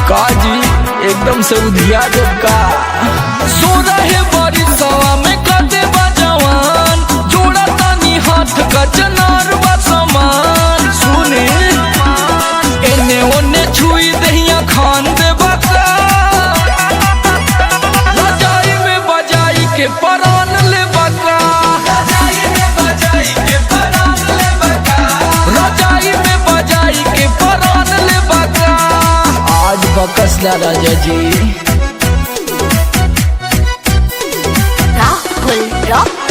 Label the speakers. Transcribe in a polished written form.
Speaker 1: काजी एकदम से उधिया का सो रहे बारिशवा में कदे बजवान जोड़ा तानी हाथ का चनार बा समान सुने एने ओने छुई दहिया खान दे बका रजाई में बजाई के परान ले बका रजाई में बजाई के परान ले बका रजाई में बजाई के परान ले बका आज बकसला राजा जी
Speaker 2: राहुल रॉक